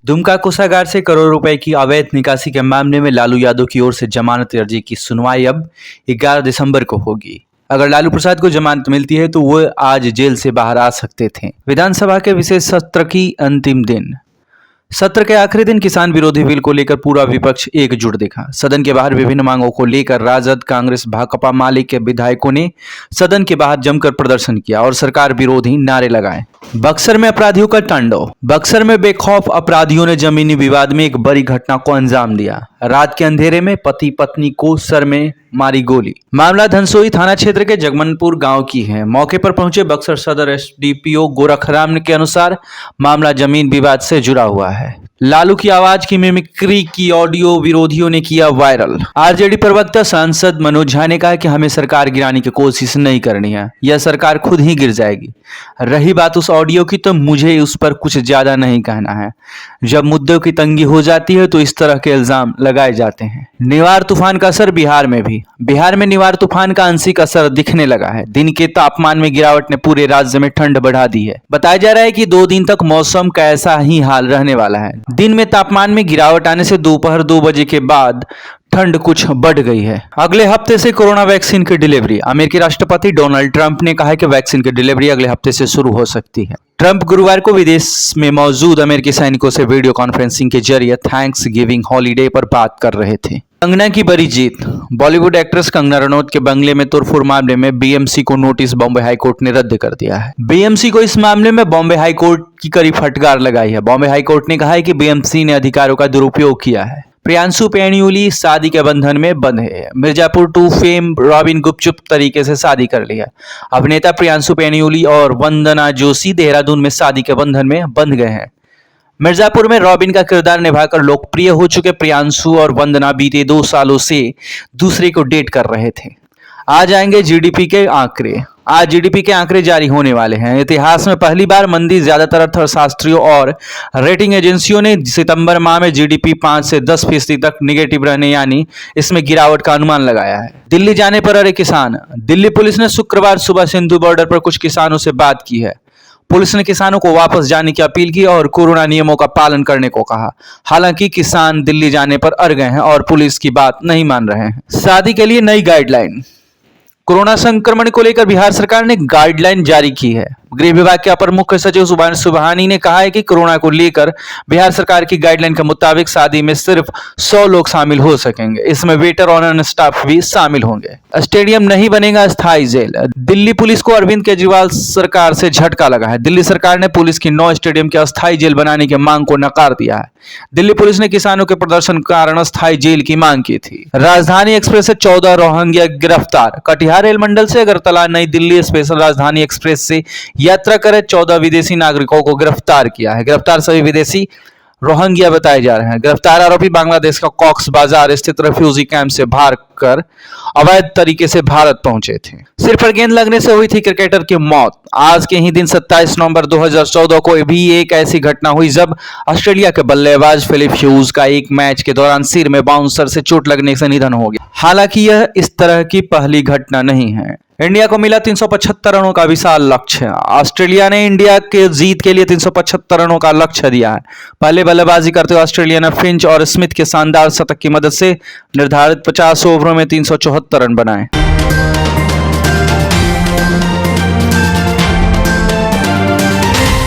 दुमका कोषागार से करोड़ों रुपए की अवैध निकासी के मामले में लालू यादव की ओर से जमानत अर्जी की सुनवाई अब 11 दिसंबर को होगी। अगर लालू प्रसाद को जमानत मिलती है तो वो आज जेल से बाहर आ सकते थे। विधानसभा के विशेष सत्र की अंतिम दिन। सत्र के आखिरी दिन किसान विरोधी बिल को लेकर पूरा विपक्ष एकजुट दिखा। सदन के बाहर विभिन्न मांगों को लेकर राजद, कांग्रेस, भाकपा माले के विधायकों ने सदन के बाहर जमकर प्रदर्शन किया और सरकार विरोधी नारे लगाए। बक्सर में अपराधियों का तांडव। बक्सर में बेखौफ अपराधियों ने जमीनी विवाद में एक बड़ी घटना को अंजाम दिया। रात के अंधेरे में पति पत्नी को सर में मारी गोली। मामला धनसोई थाना क्षेत्र के जगमनपुर गांव की है। मौके पर पहुंचे बक्सर सदर एसडीपीओ गोरखराम के अनुसार मामला जमीन विवाद से जुड़ा हुआ है। लालू की आवाज की मिमिक्री की ऑडियो विरोधियों ने किया वायरल। आरजेडी प्रवक्ता सांसद मनोज झा ने कहा कि हमें सरकार गिराने की कोशिश नहीं करनी है, यह सरकार खुद ही गिर जाएगी। रही बात उस ऑडियो की, तो मुझे उस पर कुछ ज्यादा नहीं कहना है। जब मुद्दों की तंगी हो जाती है तो इस तरह के इल्जाम लगाए जाते हैं। निवार तूफान का असर बिहार में भी। बिहार में निवार तूफान का आंशिक असर दिखने लगा है। दिन के तापमान में गिरावट ने पूरे राज्य में ठंड बढ़ा दी है। बताया जा रहा है कि 2 दिन तक मौसम का ऐसा ही हाल रहने वाला है। दिन में तापमान में गिरावट आने से दोपहर 2 बजे के बाद ठंड कुछ बढ़ गई है। अगले हफ्ते से कोरोना वैक्सीन की डिलीवरी। अमेरिकी राष्ट्रपति डोनाल्ड ट्रंप ने कहा है कि वैक्सीन की डिलीवरी अगले हफ्ते से शुरू हो सकती है। ट्रंप गुरुवार को विदेश में मौजूद अमेरिकी सैनिकों से वीडियो कॉन्फ्रेंसिंग के जरिए थैंक्स गिविंग हॉलीडे पर बात कर रहे थे। कंगना की बड़ी जीत। बॉलीवुड एक्ट्रेस कंगना रनौत के बंगले में तोड़फोड़ मामले में बीएमसी को नोटिस बॉम्बे हाईकोर्ट ने रद्द कर दिया है। बीएमसी को इस मामले में बॉम्बे हाईकोर्ट की कड़ी फटकार लगाई है। बॉम्बे हाईकोर्ट ने कहा है कि बीएमसी ने अधिकारों का दुरुपयोग किया है। प्रियांशु पेणियोली शादी के बंधन में बंधे हैं। मिर्जापुर 2 फेम रॉबिन गुपचुप तरीके से शादी कर ली है। अभिनेता प्रियांशु पेणियोली और वंदना जोशी देहरादून में शादी के बंधन में बंध गए हैं। मिर्जापुर में रॉबिन का किरदार निभाकर लोकप्रिय हो चुके प्रियांशु और वंदना बीते 2 सालों से दूसरे को डेट कर रहे थे। आज आएंगे जीडीपी के आंकड़े। आज जीडीपी के आंकड़े जारी होने वाले हैं। इतिहास में पहली बार मंदी। ज्यादातर अर्थशास्त्रियों और रेटिंग एजेंसियों ने सितंबर माह में जीडीपी 5 से 10% तक निगेटिव रहने यानी इसमें गिरावट का अनुमान लगाया है। दिल्ली जाने पर अड़े किसान। दिल्ली पुलिस ने शुक्रवार सुबह सिंधु बॉर्डर पर कुछ किसानों से बात की है। पुलिस ने किसानों को वापस जाने की अपील की और कोरोना नियमों का पालन करने को कहा। हालांकि किसान दिल्ली जाने पर अड़ गए हैं और पुलिस की बात नहीं मान रहे हैं। शादी के लिए नई गाइडलाइन। कोरोना संक्रमण को लेकर बिहार सरकार ने गाइडलाइन जारी की है। गृह विभाग के अपर मुख्य सचिव सुभाष सुबहानी ने कहा है कि कोरोना को लेकर बिहार सरकार की गाइडलाइन के मुताबिक शादी में सिर्फ 100 लोग शामिल हो सकेंगे। इसमें वेटर और अन्य स्टाफ भी शामिल होंगे। स्टेडियम नहीं बनेगा अस्थायी जेल। दिल्ली पुलिस को अरविंद केजरीवाल सरकार से झटका लगा है। दिल्ली सरकार ने पुलिस की 9 स्टेडियम के अस्थायी जेल बनाने की मांग को नकार दिया है। दिल्ली पुलिस ने किसानों के प्रदर्शन के कारण अस्थायी जेल की मांग की थी। राजधानी एक्सप्रेस से 14 रोहिंग्या गिरफ्तार। कटिहार रेल मंडल से अगरतला नई दिल्ली स्पेशल राजधानी एक्सप्रेस से यात्रा करे 14 विदेशी नागरिकों को गिरफ्तार किया है। गिरफ्तार सभी विदेशी रोहिंग्या बताए जा रहे हैं। गिरफ्तार आरोपी बांग्लादेश का कॉक्स बाजार स्थित रेफ्यूजी कैंप से भाग कर अवैध तरीके से भारत पहुंचे थे। सिर पर गेंद लगने से हुई थी क्रिकेटर की मौत। आज के ही दिन 27 नवंबर 2014 को भी एक ऐसी घटना हुई जब ऑस्ट्रेलिया के बल्लेबाज फिलिप ह्यूज का एक मैच के दौरान सिर में बाउंसर से चोट लगने से निधन हो गया। हालांकि यह इस तरह की पहली घटना नहीं है। इंडिया को मिला 375 रनों का विशाल लक्ष्य। ऑस्ट्रेलिया ने इंडिया के जीत के लिए 375 रनों का लक्ष्य दिया है। पहले बल्लेबाजी करते हुए ऑस्ट्रेलिया ने फिंच और स्मिथ के शानदार शतक की मदद से निर्धारित 50 ओवरों में 374 रन बनाए।